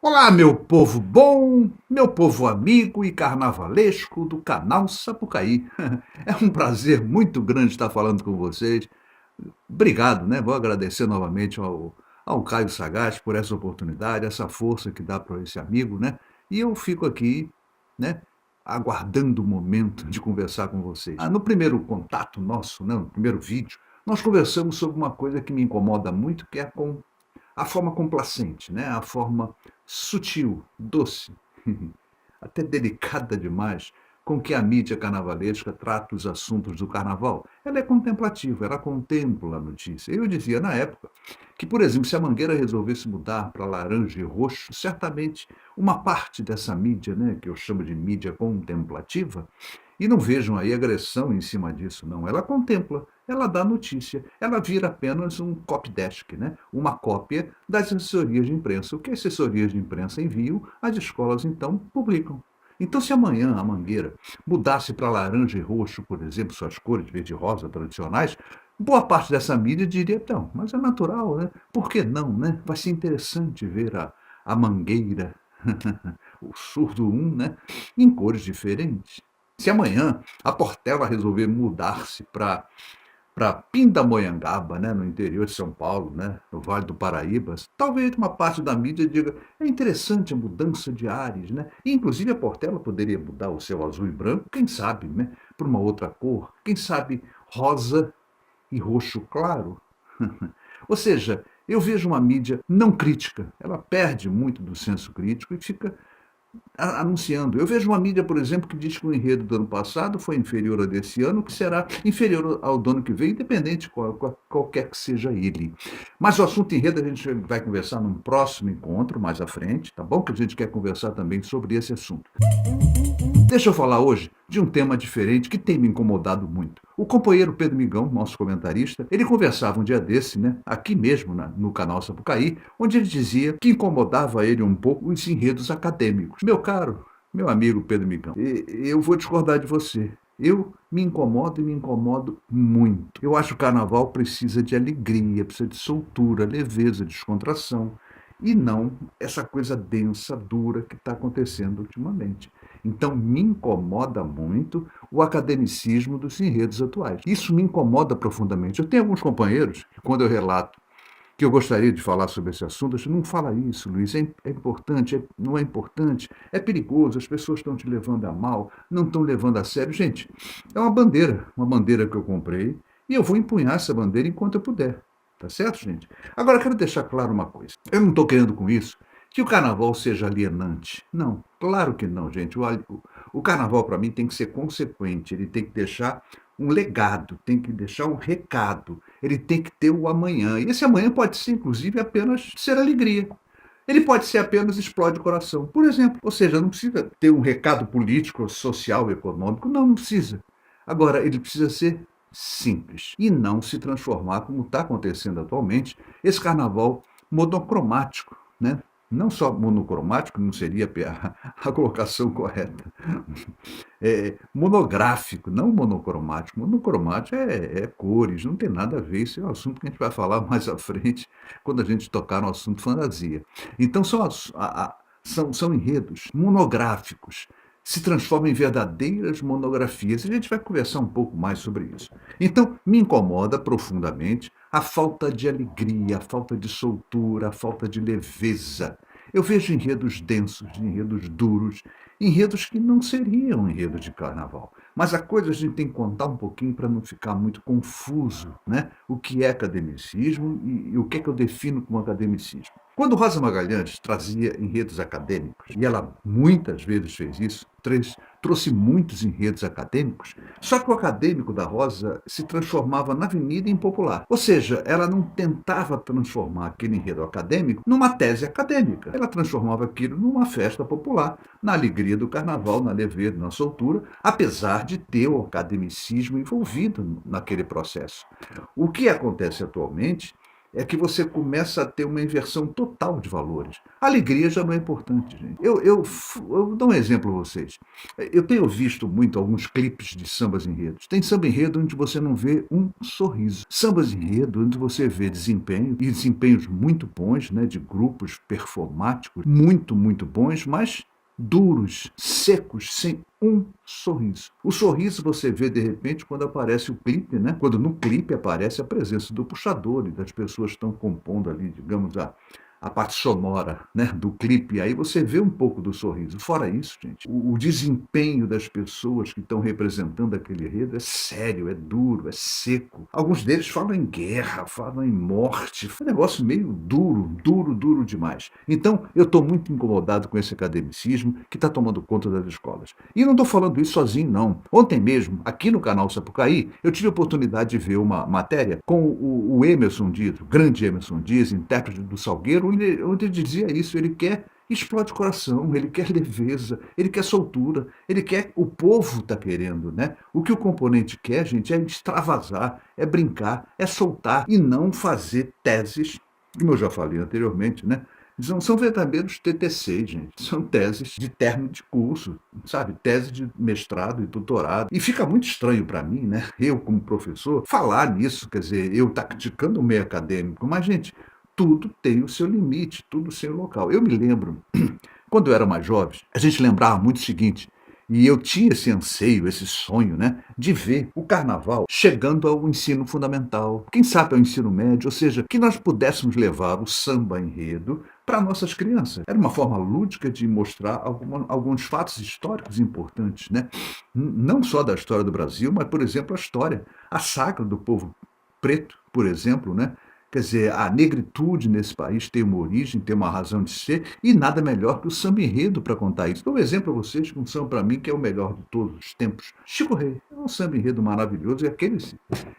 Olá, meu povo bom, meu povo amigo e carnavalesco do canal Sapucaí. É um prazer muito grande estar falando com vocês. Obrigado, né? Vou agradecer novamente ao Caio Sagaz por essa oportunidade, essa força que dá para esse amigo, né? E eu fico aqui, né, aguardando o momento de conversar com vocês. No primeiro contato nosso, né, no primeiro vídeo, nós conversamos sobre uma coisa que me incomoda muito, que é com a forma complacente, né? A forma sutil, doce, até delicada demais, com que a mídia carnavalesca trata os assuntos do carnaval. Ela é contemplativa, ela contempla a notícia. Eu dizia na época que, por exemplo, se a Mangueira resolvesse mudar para laranja e roxo, certamente uma parte dessa mídia, né, que eu chamo de mídia contemplativa, e não vejam aí agressão em cima disso, não. Ela contempla, ela dá notícia, ela vira apenas um copydesk, né? Uma cópia das assessorias de imprensa. O que as assessorias de imprensa enviam, as escolas então publicam. Então, se amanhã a Mangueira mudasse para laranja e roxo, por exemplo, suas cores verde e rosa tradicionais, boa parte dessa mídia diria, então, mas é natural, né? Por que não, né? Vai ser interessante ver a Mangueira, o surdo um, né? Em cores diferentes. Se amanhã a Portela resolver mudar-se para Pindamonhangaba, né, no interior de São Paulo, né, no Vale do Paraíba, talvez uma parte da mídia diga é interessante a mudança de ares, né? E, inclusive a Portela poderia mudar o seu azul e branco, quem sabe, né, para uma outra cor, quem sabe rosa e roxo claro. Ou seja, eu vejo uma mídia não crítica, ela perde muito do senso crítico e fica anunciando. Eu vejo uma mídia, por exemplo, que diz que o enredo do ano passado foi inferior ao desse ano, que será inferior ao do ano que vem, independente de qualquer que seja ele. Mas o assunto enredo a gente vai conversar num próximo encontro, mais à frente, tá bom? Que a gente quer conversar também sobre esse assunto. Deixa eu falar hoje de um tema diferente que tem me incomodado muito. O companheiro Pedro Migão, nosso comentarista, ele conversava um dia desse, né, aqui mesmo no canal Sapucaí, onde ele dizia que incomodava ele um pouco os enredos acadêmicos. Meu caro, meu amigo Pedro Migão, eu vou discordar de você. Eu me incomodo e me incomodo muito. Eu acho que o carnaval precisa de alegria, precisa de soltura, leveza, descontração, e não essa coisa densa, dura que está acontecendo ultimamente. Então, me incomoda muito o academicismo dos enredos atuais. Isso me incomoda profundamente. Eu tenho alguns companheiros que, quando eu relato que eu gostaria de falar sobre esse assunto, eu digo, não fala isso, Luiz, é importante, não é importante, é perigoso, as pessoas estão te levando a mal, não estão levando a sério. Gente, é uma bandeira que eu comprei, e eu vou empunhar essa bandeira enquanto eu puder. Tá certo, gente? Agora, quero deixar claro uma coisa. Eu não estou querendo com isso que o carnaval seja alienante. Não, claro que não, gente. O carnaval, para mim, tem que ser consequente, ele tem que deixar um legado, tem que deixar um recado, ele tem que ter o amanhã. E esse amanhã pode ser, inclusive, apenas ser alegria. Ele pode ser apenas explode o coração, por exemplo. Ou seja, não precisa ter um recado político, social, econômico, não precisa. Agora, ele precisa ser simples e não se transformar, como está acontecendo atualmente, esse carnaval monocromático, né? Não só monocromático, não seria a colocação correta. É monográfico, não monocromático. Monocromático é cores, não tem nada a ver. Isso é um assunto que a gente vai falar mais à frente, quando a gente tocar no assunto fantasia. Então, são enredos monográficos, se transformam em verdadeiras monografias. A gente vai conversar um pouco mais sobre isso. Então, me incomoda profundamente a falta de alegria, a falta de soltura, a falta de leveza. Eu vejo enredos densos, enredos duros, enredos que não seriam enredos de carnaval. Mas a coisa a gente tem que contar um pouquinho para não ficar muito confuso, né? O que é academicismo e o que é que eu defino como academicismo. Quando Rosa Magalhães trazia enredos acadêmicos, e ela muitas vezes fez isso, trouxe muitos enredos acadêmicos, só que o acadêmico da Rosa se transformava na avenida em popular. Ou seja, ela não tentava transformar aquele enredo acadêmico numa tese acadêmica. Ela transformava aquilo numa festa popular, na alegria do carnaval, na leveza, na soltura, apesar de ter o academicismo envolvido naquele processo. O que acontece atualmente é que você começa a ter uma inversão total de valores. A alegria já não é importante, gente. Eu dou um exemplo a vocês. Eu tenho visto muito alguns clipes de sambas enredos. Tem samba enredo onde você não vê um sorriso. Sambas enredo onde você vê desempenho, e desempenhos muito bons, né, de grupos performáticos, muito, muito bons, mas duros, secos, sem um sorriso. O sorriso você vê de repente quando aparece o clipe, né? Quando no clipe aparece a presença do puxador e das pessoas que estão compondo ali, digamos, a parte sonora, né, do clipe, aí você vê um pouco do sorriso. Fora isso, gente, o desempenho das pessoas que estão representando aquele enredo é sério, é duro, é seco. Alguns deles falam em guerra, falam em morte. Foi um negócio meio duro, duro, duro demais. Então, eu estou muito incomodado com esse academicismo que está tomando conta das escolas. E não estou falando isso sozinho, não. Ontem mesmo, aqui no canal Sapucaí, eu tive a oportunidade de ver uma matéria com o Emerson Dias, o grande Emerson Dias, intérprete do Salgueiro, onde ele dizia isso. Ele quer explode coração, ele quer leveza, ele quer soltura, ele quer, o povo está querendo, né? O que o componente quer, gente, é extravasar, é brincar, é soltar e não fazer teses, como eu já falei anteriormente, né? São verdadeiros TTC, gente. São teses de término de curso, sabe? Tese de mestrado e doutorado. E fica muito estranho para mim, né? Eu, como professor, falar nisso, quer dizer, eu estar criticando o meio acadêmico. Mas, gente, tudo tem o seu limite, tudo o seu local. Eu me lembro, quando eu era mais jovem, a gente lembrava muito o seguinte, e eu tinha esse anseio, esse sonho, né, de ver o carnaval chegando ao ensino fundamental, quem sabe ao ensino médio, ou seja, que nós pudéssemos levar o samba enredo para nossas crianças. Era uma forma lúdica de mostrar alguns fatos históricos importantes, né? Não só da história do Brasil, mas, por exemplo, a história, a saga do povo preto, por exemplo, né? Quer dizer, a negritude nesse país tem uma origem, tem uma razão de ser, e nada melhor que o samba enredo para contar isso. Dou um exemplo a vocês, que um samba para mim que é o melhor de todos os tempos. Chico Rei, é um samba enredo maravilhoso, e aquele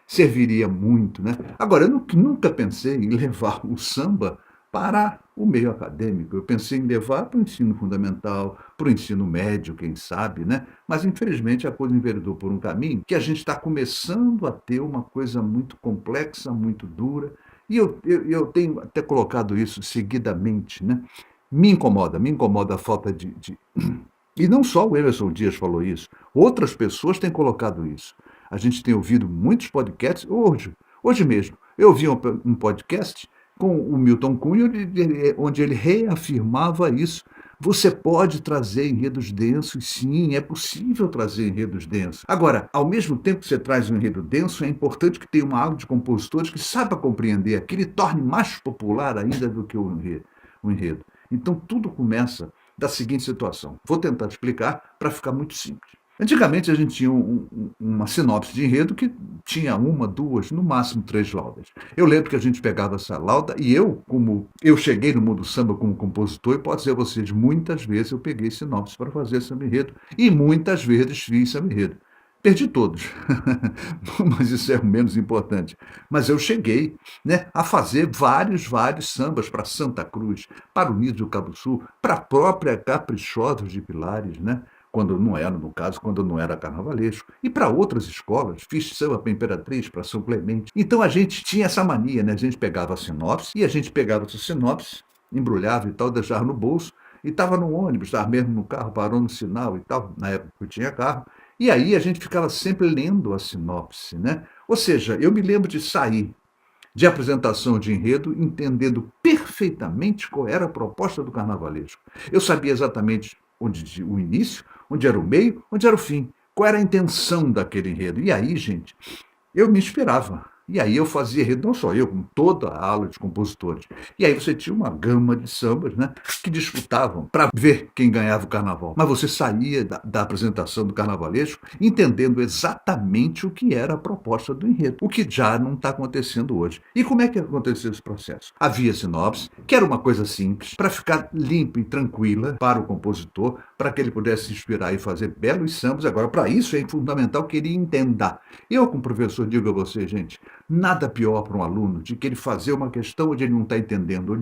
serviria muito, né? Agora, eu nunca pensei em levar o samba para o meio acadêmico. Eu pensei em levar para o ensino fundamental, para o ensino médio, quem sabe, né? Mas, infelizmente, a coisa enveredou por um caminho que a gente está começando a ter uma coisa muito complexa, muito dura, e eu tenho até colocado isso seguidamente, né? Me incomoda a falta de. E não só o Emerson Dias falou isso, outras pessoas têm colocado isso. A gente tem ouvido muitos podcasts, hoje mesmo, eu ouvi um podcast com o Milton Cunha, onde ele reafirmava isso. Você pode trazer enredos densos, sim, é possível trazer enredos densos. Agora, ao mesmo tempo que você traz um enredo denso, é importante que tenha uma aula de compositores que saiba compreender aquilo e torne mais popular ainda do que o enredo. Então, tudo começa da seguinte situação. Vou tentar explicar para ficar muito simples. Antigamente a gente tinha uma sinopse de enredo que tinha uma, duas, no máximo três laudas. Eu lembro que a gente pegava essa lauda e como eu cheguei no mundo do samba como compositor, e posso dizer a vocês, muitas vezes eu peguei sinopse para fazer samba enredo e muitas vezes fiz samba enredo. Perdi todos, mas isso é o menos importante. Mas eu cheguei, né, a fazer vários sambas para Santa Cruz, para o Nido do Cabo Sul, para a própria Caprichosos de Pilares, né? Quando não era, no caso, quando não era carnavalesco, e para outras escolas, fiz samba para Imperatriz, para São Clemente. Então a gente tinha essa mania, né? A gente pegava a sinopse, e a gente pegava essa sinopse, embrulhava e tal, deixava no bolso, e estava no ônibus, estava mesmo no carro, parou no sinal e tal, na época que eu tinha carro, e aí a gente ficava sempre lendo a sinopse, né? Ou seja, eu me lembro de sair de apresentação de enredo, entendendo perfeitamente qual era a proposta do carnavalesco. Eu sabia exatamente onde o início, onde era o meio, onde era o fim, qual era a intenção daquele enredo. E aí, gente, eu me inspirava. E aí eu fazia enredo, não só eu, com toda a ala de compositores. E aí você tinha uma gama de sambas, né, que disputavam para ver quem ganhava o carnaval. Mas você saía da apresentação do carnavalesco entendendo exatamente o que era a proposta do enredo, o que já não está acontecendo hoje. E como é que aconteceu esse processo? Havia sinopse, que era uma coisa simples, para ficar limpa e tranquila para o compositor, para que ele pudesse se inspirar e fazer belos sambas. Agora, para isso é fundamental que ele entenda. Eu, como professor, digo a você, gente, nada pior para um aluno de que ele fazer uma questão onde ele não está entendendo,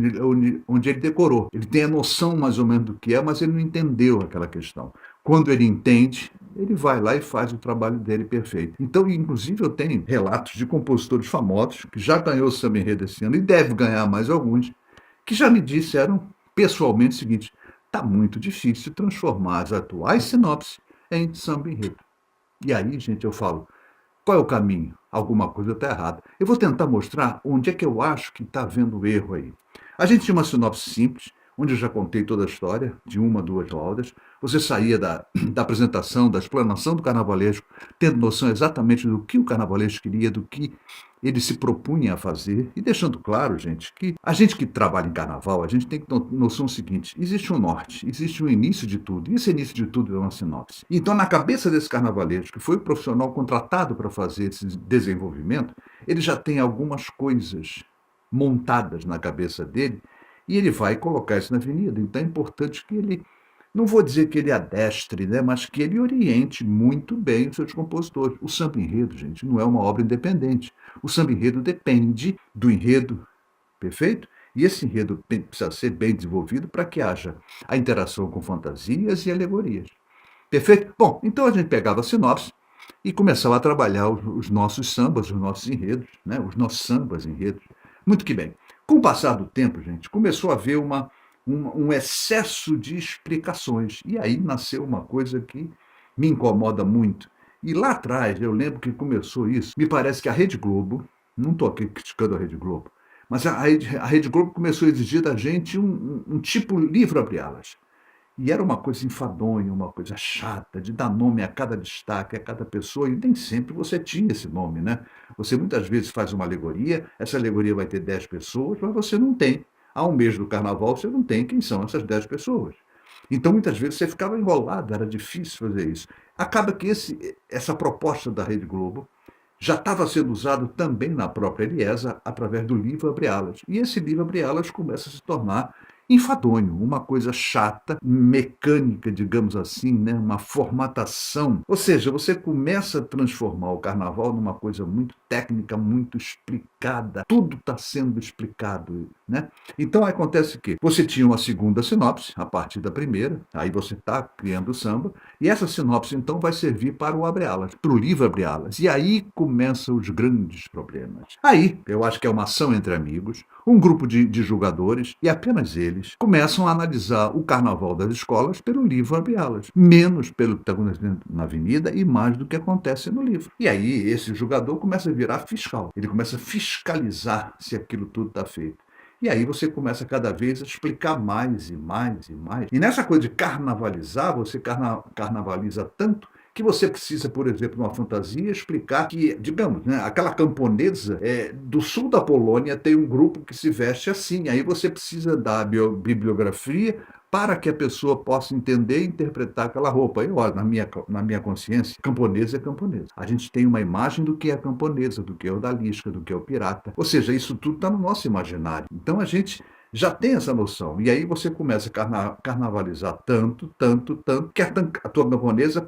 onde ele decorou. Ele tem a noção mais ou menos do que é, mas ele não entendeu aquela questão. Quando ele entende, ele vai lá e faz o trabalho dele perfeito. Então, inclusive, eu tenho relatos de compositores famosos, que já ganhou o samba enredo esse ano, e deve ganhar mais alguns, que já me disseram pessoalmente o seguinte: está muito difícil transformar as atuais sinopses em samba enredo. E aí, gente, eu falo, qual é o caminho? Alguma coisa está errada. Eu vou tentar mostrar onde é que eu acho que está havendo erro aí. A gente tinha uma sinopse simples, onde eu já contei toda a história, de uma, duas laudas. Você saía da apresentação, da explanação do carnavalesco, tendo noção exatamente do que o carnavalesco queria, do que ele se propunha a fazer, e deixando claro, gente, que a gente que trabalha em carnaval, a gente tem que ter noção seguinte: existe um norte, existe um início de tudo, e esse início de tudo é uma sinopse. Então, na cabeça desse carnavalesco, que foi o profissional contratado para fazer esse desenvolvimento, ele já tem algumas coisas montadas na cabeça dele, e ele vai colocar isso na avenida. Então é importante que ele, não vou dizer que ele adestre, né, mas que ele oriente muito bem os seus compositores. O samba enredo, gente, não é uma obra independente. O samba enredo depende do enredo, perfeito? E esse enredo precisa ser bem desenvolvido para que haja a interação com fantasias e alegorias. Perfeito? Bom, então a gente pegava a sinopse e começava a trabalhar os nossos sambas, os nossos enredos, né? Os nossos sambas, enredos. Muito que bem. Com o passar do tempo, gente, começou a haver um excesso de explicações. E aí nasceu uma coisa que me incomoda muito. E lá atrás, eu lembro que começou isso, me parece que a Rede Globo, não estou aqui criticando a Rede Globo, mas a Rede Globo começou a exigir da gente um tipo livro abre alas. E era uma coisa enfadonha, uma coisa chata, de dar nome a cada destaque, a cada pessoa, e nem sempre você tinha esse nome, né? Você muitas vezes faz uma alegoria, essa alegoria vai ter 10 pessoas, mas você não tem. Há um mês do carnaval, você não tem quem são essas 10 pessoas. Então, muitas vezes, você ficava enrolado, era difícil fazer isso. Acaba que essa proposta da Rede Globo já estava sendo usado também na própria Eliesa, através do livro Abre Alas. E esse livro Abre Alas começa a se tornar enfadonho, uma coisa chata, mecânica, digamos assim, né? Uma formatação. Ou seja, você começa a transformar o carnaval numa coisa muito técnica, muito explicada. Tudo está sendo explicado, né? Então acontece que você tinha uma segunda sinopse, a partir da primeira, aí você está criando o samba, e essa sinopse então vai servir para o abre-alas, para o livro abre-alas. E aí começam os grandes problemas. Aí, eu acho que é uma ação entre amigos, um grupo de jogadores, e apenas eles, começam a analisar o carnaval das escolas pelo livro abre-alas, menos pelo que está acontecendo na avenida e mais do que acontece no livro. E aí esse jogador começa a virar fiscal, ele começa a fiscalizar se aquilo tudo está feito. E aí você começa cada vez a explicar mais e mais e mais. E nessa coisa de carnavalizar, você carnavaliza tanto que você precisa, por exemplo, numa fantasia, explicar que, digamos, né, aquela camponesa do sul da Polônia tem um grupo que se veste assim. Aí você precisa dar bibliografia para que a pessoa possa entender e interpretar aquela roupa. E olha, na minha consciência, camponesa é camponesa. A gente tem uma imagem do que é a camponesa, do que é o odalisca, do que é o pirata. Ou seja, isso tudo está no nosso imaginário. Então a gente já tem essa noção. E aí você começa a carnavalizar tanto, tanto, tanto, que a tua camponesa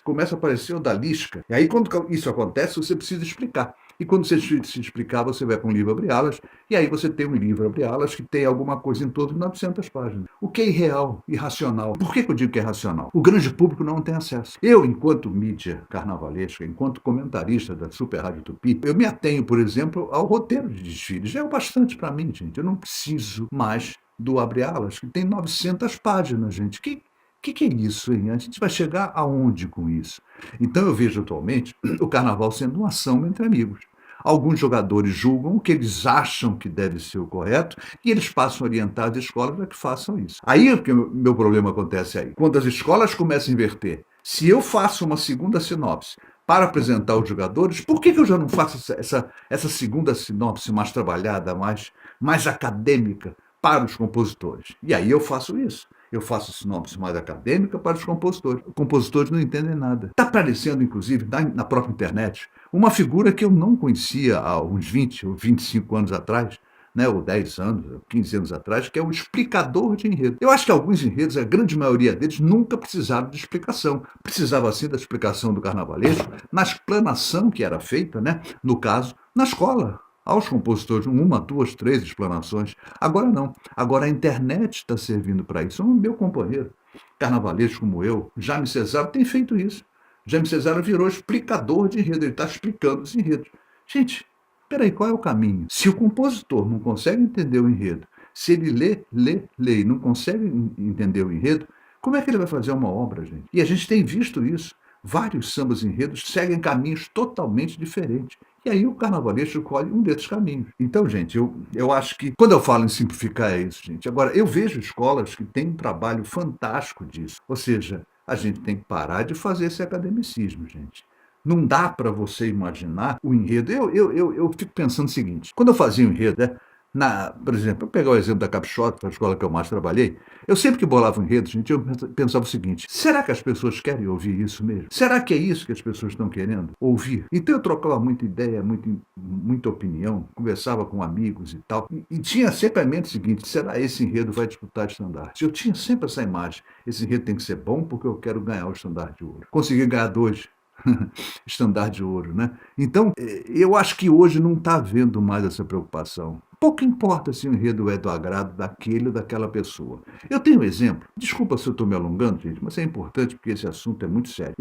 começa a parecer odalisca. E aí quando isso acontece, você precisa explicar. E quando você se explicar, você vai para um livro abre-alas, e aí você tem um livro abre-alas que tem alguma coisa em torno de 900 páginas. O que é irreal, irracional. Por que eu digo que é racional? O grande público não tem acesso. Eu, enquanto mídia carnavalesca, enquanto comentarista da Super Rádio Tupi, eu me atenho, por exemplo, ao roteiro de desfiles. Já é o bastante para mim, gente. Eu não preciso mais do abre-alas, que tem 900 páginas, gente. Que é isso, hein? A gente vai chegar aonde com isso? Então eu vejo atualmente o carnaval sendo uma ação entre amigos. Alguns jogadores julgam o que eles acham que deve ser o correto e eles passam a orientar as escolas para que façam isso. Aí é que o meu problema acontece aí. Quando as escolas começam a inverter, se eu faço uma segunda sinopse para apresentar os jogadores, por que eu já não faço essa segunda sinopse mais trabalhada, mais acadêmica para os compositores? E aí eu faço isso. Eu faço sinopse mais acadêmica para os compositores. Os compositores não entendem nada. Está aparecendo, inclusive, na própria internet, uma figura que eu não conhecia há uns 20 ou 25 anos atrás, né, ou 10 anos, 15 anos atrás, que é o explicador de enredo. Eu acho que alguns enredos, a grande maioria deles, nunca precisaram de explicação. Precisava, sim, da explicação do carnavalesco, na explanação que era feita, né, no caso, na escola. Aos compositores, uma, duas, três explanações. Agora não. Agora a internet está servindo para isso. O meu companheiro, carnavalesco como eu, Jaime Cesário, tem feito isso. Jaime Cesário virou explicador de enredo, ele está explicando os enredos. Gente, espera aí, qual é o caminho? Se o compositor não consegue entender o enredo, se ele lê e não consegue entender o enredo, como é que ele vai fazer uma obra, gente? E a gente tem visto isso. Vários sambas enredos seguem caminhos totalmente diferentes. E aí o carnavalesco escolhe um desses caminhos. Então, gente, eu acho que quando eu falo em simplificar é isso, gente. Agora, eu vejo escolas que têm um trabalho fantástico disso. Ou seja, a gente tem que parar de fazer esse academicismo, gente. Não dá para você imaginar o enredo. Eu fico pensando o seguinte: quando eu fazia o enredo, né, por exemplo, eu pegar o exemplo da Capixota, que é a escola que eu mais trabalhei, eu sempre que bolava um enredo, gente, eu pensava o seguinte: será que as pessoas querem ouvir isso mesmo? Será que é isso que as pessoas estão querendo ouvir? Então eu trocava muita ideia, muita opinião, conversava com amigos e tal, e tinha sempre a mente o seguinte: será esse enredo vai disputar estandarte? Eu tinha sempre essa imagem: esse enredo tem que ser bom porque eu quero ganhar o estandarte de ouro. Consegui ganhar 2 estandarte de ouro, né? Então, eu acho que hoje não está havendo mais essa preocupação. Pouco importa se o enredo é do agrado daquele ou daquela pessoa. Eu tenho um exemplo, desculpa se eu estou me alongando, gente, mas é importante porque esse assunto é muito sério.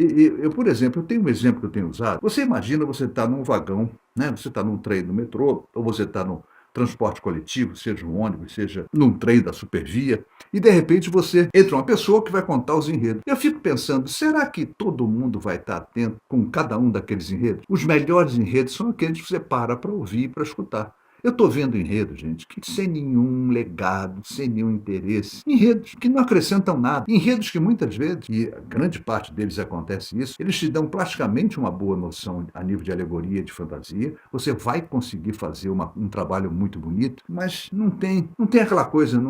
Por exemplo, eu tenho um exemplo que eu tenho usado. Você imagina você estar num vagão, né? Você está num trem do metrô, ou você está no transporte coletivo, seja um ônibus, seja num trem da supervia, e de repente você entra uma pessoa que vai contar os enredos. Eu fico pensando, será que todo mundo vai estar atento com cada um daqueles enredos? Os melhores enredos são aqueles que você para ouvir e para escutar. Eu estou vendo enredos, gente, que sem nenhum legado, sem nenhum interesse, enredos que não acrescentam nada, enredos que muitas vezes, e a grande parte deles acontece isso, eles te dão plasticamente uma boa noção a nível de alegoria, de fantasia, você vai conseguir fazer um trabalho muito bonito, mas não tem aquela coisa,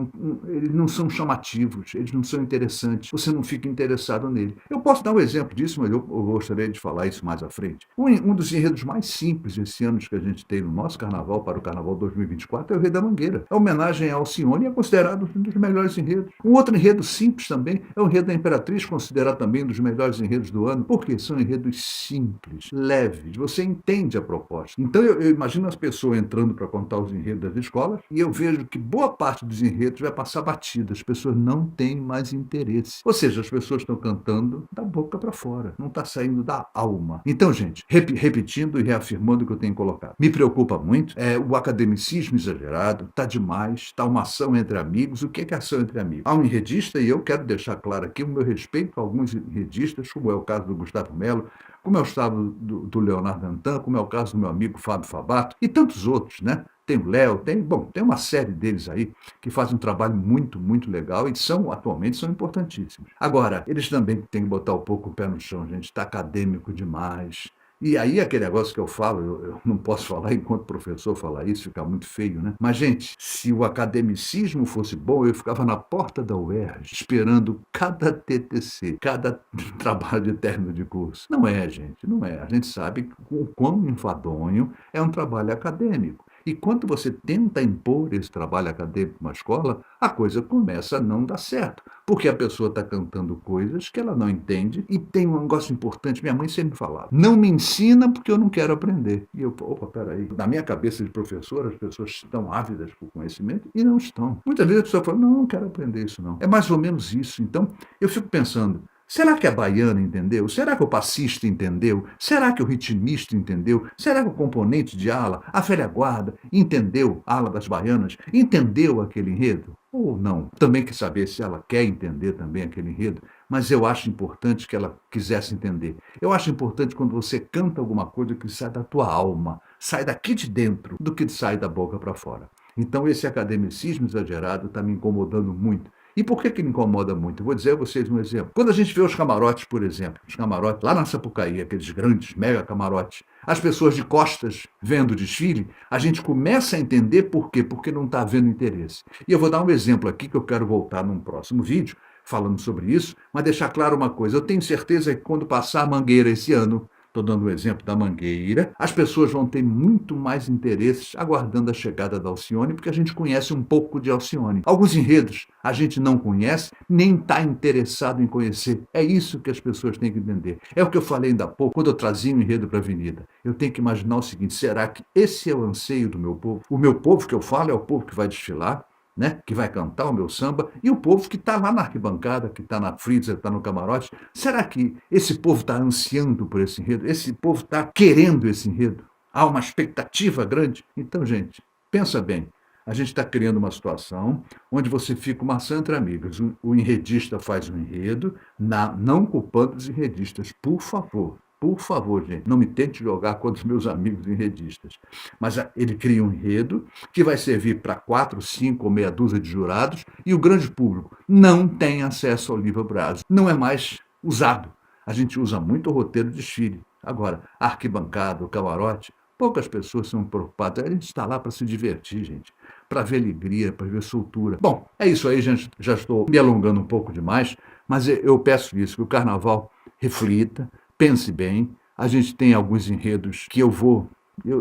eles não são chamativos, eles não são interessantes, você não fica interessado nele. Eu posso dar um exemplo disso, mas eu gostaria de falar isso mais à frente. Um dos enredos mais simples esse ano que a gente tem no nosso carnaval, para o Carnaval 2024, é o Rei da Mangueira. A homenagem a Alcione é considerado um dos melhores enredos. Um outro enredo simples também é o Enredo da Imperatriz, considerado também um dos melhores enredos do ano, porque são enredos simples, leves, você entende a proposta. Então eu imagino as pessoas entrando para contar os enredos das escolas e eu vejo que boa parte dos enredos vai passar batida, as pessoas não têm mais interesse. Ou seja, as pessoas estão cantando da boca para fora, não está saindo da alma. Então, gente, repetindo e reafirmando o que eu tenho colocado, me preocupa muito o academicismo exagerado, está demais, está uma ação entre amigos. O que é ação entre amigos? Há um enredista, e eu quero deixar claro aqui o meu respeito a alguns enredistas, como é o caso do Gustavo Melo, como é o caso do Leonardo Antan, como é o caso do meu amigo Fábio Fabato, e tantos outros, né? Tem o Léo, tem uma série deles aí que fazem um trabalho muito, muito legal e atualmente são importantíssimos. Agora, eles também têm que botar um pouco o pé no chão, gente, está acadêmico demais. E aí aquele negócio que eu falo, eu não posso falar enquanto professor falar isso, fica muito feio, né? Mas, gente, se o academicismo fosse bom, eu ficava na porta da UERJ esperando cada TTC, cada trabalho de término de curso. Não é, gente, não é. A gente sabe o quão enfadonho é um trabalho acadêmico. E quando você tenta impor esse trabalho acadêmico numa escola, a coisa começa a não dar certo, porque a pessoa está cantando coisas que ela não entende. E tem um negócio importante, minha mãe sempre falava: não me ensina porque eu não quero aprender. E eu, opa, peraí, na minha cabeça de professor, as pessoas estão ávidas por conhecimento e não estão. Muitas vezes a pessoa fala: não quero aprender isso não. É mais ou menos isso. Então, eu fico pensando, será que a baiana entendeu? Será que o passista entendeu? Será que o ritmista entendeu? Será que o componente de ala, a velha guarda, entendeu a ala das baianas? Entendeu aquele enredo? Ou não? Também quer saber se ela quer entender também aquele enredo, mas eu acho importante que ela quisesse entender. Eu acho importante quando você canta alguma coisa que sai da tua alma, sai daqui de dentro, do que sai da boca para fora. Então esse academicismo exagerado está me incomodando muito. E por que me incomoda muito? Eu vou dizer a vocês um exemplo. Quando a gente vê os camarotes, por exemplo, os camarotes lá na Sapucaí, aqueles grandes mega camarotes, as pessoas de costas vendo o desfile, a gente começa a entender por quê, porque não está havendo interesse. E eu vou dar um exemplo aqui que eu quero voltar num próximo vídeo, falando sobre isso, mas deixar claro uma coisa: eu tenho certeza que quando passar a Mangueira esse ano, estou dando o exemplo da Mangueira, as pessoas vão ter muito mais interesses aguardando a chegada da Alcione, porque a gente conhece um pouco de Alcione. Alguns enredos a gente não conhece, nem está interessado em conhecer. É isso que as pessoas têm que entender. É o que eu falei ainda há pouco, quando eu trazia um enredo para a Avenida. Eu tenho que imaginar o seguinte: será que esse é o anseio do meu povo? O meu povo que eu falo é o povo que vai desfilar, né, que vai cantar o meu samba, e o povo que está lá na arquibancada, que está na freezer, está no camarote. Será que esse povo está ansiando por esse enredo? Esse povo está querendo esse enredo? Há uma expectativa grande? Então, gente, pensa bem. A gente está criando uma situação onde você fica uma maçã entre amigos. O enredista faz um enredo, não culpando os enredistas, por favor. Por favor, gente, não me tente jogar contra os meus amigos enredistas. Mas ele cria um enredo que vai servir para 4, 5 ou meia dúzia de jurados e o grande público não tem acesso ao livro Braz. Não é mais usado. A gente usa muito o roteiro de desfile. Agora, a arquibancada, o camarote, poucas pessoas são preocupadas. A gente está lá para se divertir, gente, para ver alegria, para ver soltura. Bom, é isso aí, gente. Já estou me alongando um pouco demais, mas eu peço isso, que o carnaval reflita, pense bem. A gente tem alguns enredos que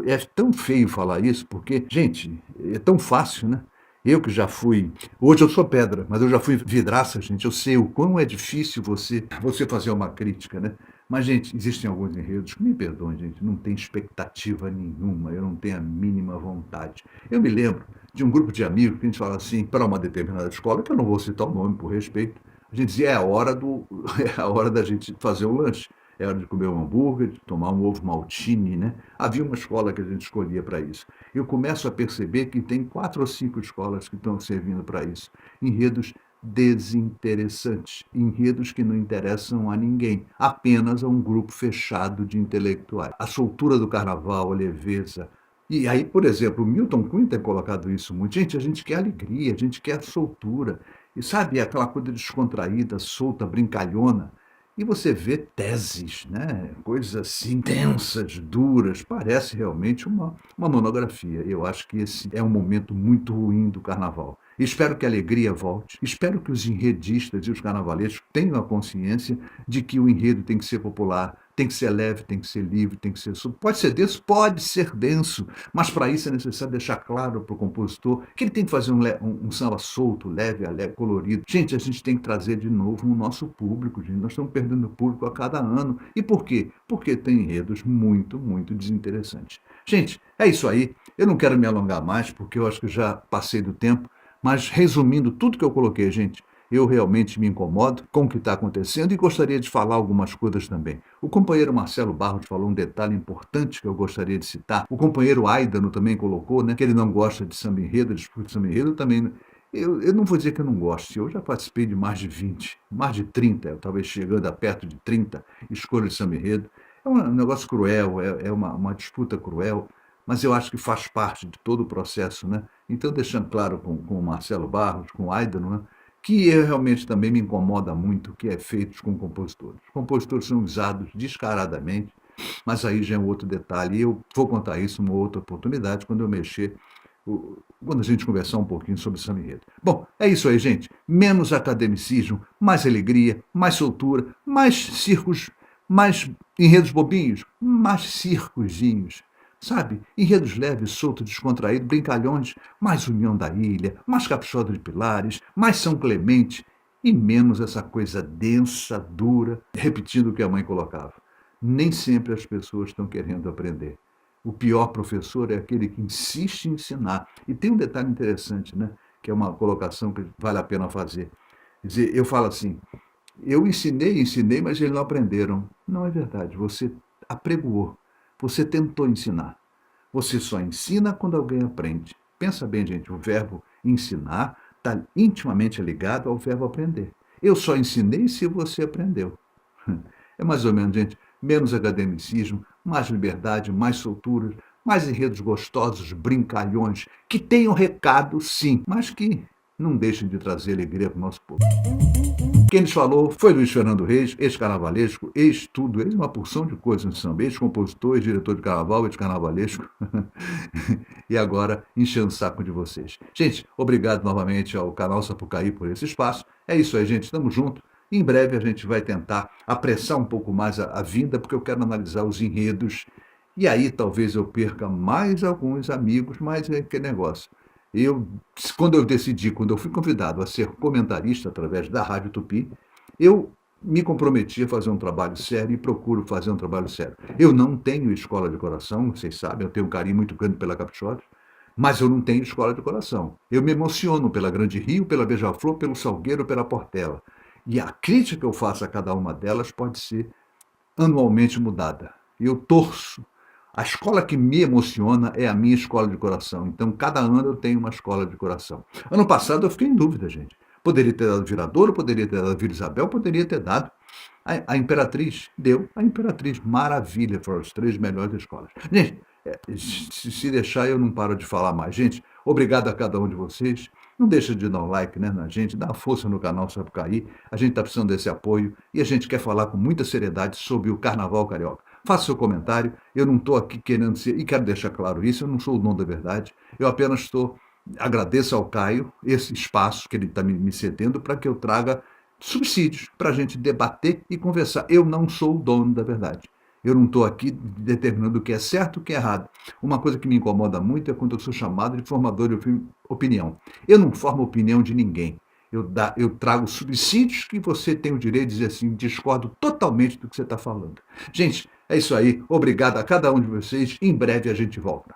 é tão feio falar isso, porque, gente, é tão fácil, né? Eu que já fui. Hoje eu sou pedra, mas eu já fui vidraça, gente. Eu sei o quão é difícil você fazer uma crítica, né? Mas, gente, existem alguns enredos que, me perdoem, gente, não tem expectativa nenhuma, eu não tenho a mínima vontade. Eu me lembro de um grupo de amigos que a gente fala assim, para uma determinada escola, que eu não vou citar o nome por respeito, a gente dizia, é a hora da gente fazer o lanche. É hora de comer um hambúrguer, de tomar um ovo maltine, né? Havia uma escola que a gente escolhia para isso. Eu começo a perceber que tem 4 ou 5 escolas que estão servindo para isso. Enredos desinteressantes, enredos que não interessam a ninguém, apenas a um grupo fechado de intelectuais. A soltura do carnaval, a leveza. E aí, por exemplo, o Milton Cunha tem colocado isso muito. Gente, a gente quer alegria, a gente quer soltura. E sabe, aquela coisa descontraída, solta, brincalhona. E você vê teses, né? Coisas assim, tensas, duras, parece realmente uma monografia. Eu acho que esse é um momento muito ruim do carnaval. Espero que a alegria volte, espero que os enredistas e os carnavalescos tenham a consciência de que o enredo tem que ser popular, tem que ser leve, tem que ser livre, tem que ser. Pode ser denso? Pode ser denso, mas para isso é necessário deixar claro para o compositor que ele tem que fazer um samba solto, leve, alegre, colorido. Gente, a gente tem que trazer de novo o nosso público, gente. Nós estamos perdendo público a cada ano. E por quê? Porque tem enredos muito, muito desinteressantes. Gente, é isso aí. Eu não quero me alongar mais, porque eu acho que já passei do tempo, mas resumindo tudo que eu coloquei, gente, eu realmente me incomodo com o que está acontecendo e gostaria de falar algumas coisas também. O companheiro Marcelo Barros falou um detalhe importante que eu gostaria de citar. O companheiro Aidano também colocou, né, que ele não gosta de samba enredo, disputa de samba enredo também. Eu não vou dizer que eu não gosto, eu já participei de mais de 20, mais de 30, talvez chegando a perto de 30 escolhas de samba enredo. É um negócio cruel, é uma disputa cruel, mas eu acho que faz parte de todo o processo, né? Então, deixando claro com o Marcelo Barros, com o Aidano, né, que realmente também me incomoda muito o que é feito com compositores. Os compositores são usados descaradamente, mas aí já é um outro detalhe, e eu vou contar isso numa outra oportunidade, quando eu mexer, quando a gente conversar um pouquinho sobre o samba enredo. Bom, é isso aí, gente. Menos academicismo, mais alegria, mais soltura, mais circos, mais enredos bobinhos, mais circozinhos. Sabe? Enredos leves, soltos, descontraídos, brincalhões, mais União da Ilha, mais Capixaba de Pilares, mais São Clemente e menos essa coisa densa, dura, repetindo o que a mãe colocava. Nem sempre as pessoas estão querendo aprender. O pior professor é aquele que insiste em ensinar. E tem um detalhe interessante, né? Que é uma colocação que vale a pena fazer. Quer dizer, eu falo assim, eu ensinei, mas eles não aprenderam. Não é verdade, você apregoou. Você tentou ensinar. Você só ensina quando alguém aprende. Pensa bem, gente, o verbo ensinar está intimamente ligado ao verbo aprender. Eu só ensinei se você aprendeu. É mais ou menos, gente, menos academicismo, mais liberdade, mais soltura, mais enredos gostosos, brincalhões, que tenham recado, sim, mas que não deixem de trazer alegria para o nosso povo. Quem nos falou foi Luiz Fernando Reis, ex-carnavalesco, ex-tudo, ex uma porção de coisas no samba, ex-compositor, ex-diretor de carnaval, ex-carnavalesco, e agora enchendo o saco de vocês. Gente, obrigado novamente ao canal Sapucaí por esse espaço. É isso aí, gente, estamos juntos. Em breve a gente vai tentar apressar um pouco mais a vinda, porque eu quero analisar os enredos, e aí talvez eu perca mais alguns amigos, mas é aquele negócio. Eu, quando eu decidi, quando eu fui convidado a ser comentarista através da Rádio Tupi, eu me comprometi a fazer um trabalho sério e procuro fazer um trabalho sério. Eu não tenho escola de coração, vocês sabem, eu tenho um carinho muito grande pela Caprichosa, mas eu não tenho escola de coração. Eu me emociono pela Grande Rio, pela Beija-Flor, pelo Salgueiro, pela Portela. E a crítica que eu faço a cada uma delas pode ser anualmente mudada. Eu torço. A escola que me emociona é a minha escola de coração. Então, cada ano eu tenho uma escola de coração. Ano passado eu fiquei em dúvida, gente. Poderia ter dado Viradouro, poderia ter dado Vila Isabel, poderia ter dado a Imperatriz. Deu a Imperatriz. Maravilha, foram as três melhores escolas. Gente, se deixar eu não paro de falar mais. Gente, obrigado a cada um de vocês. Não deixa de dar um like, né, na gente, dá uma força no canal Sapucaí. A gente está precisando desse apoio e a gente quer falar com muita seriedade sobre o Carnaval Carioca. Faça seu comentário, eu não estou aqui querendo ser, e quero deixar claro isso, eu não sou o dono da verdade, eu apenas agradeço ao Caio esse espaço que ele está me cedendo para que eu traga subsídios para a gente debater e conversar. Eu não sou o dono da verdade. Eu não estou aqui determinando o que é certo e o que é errado. Uma coisa que me incomoda muito é quando eu sou chamado de formador de opinião. Eu não formo opinião de ninguém. Eu trago subsídios que você tem o direito de dizer assim, discordo totalmente do que você está falando. Gente, é isso aí. Obrigado a cada um de vocês. Em breve a gente volta.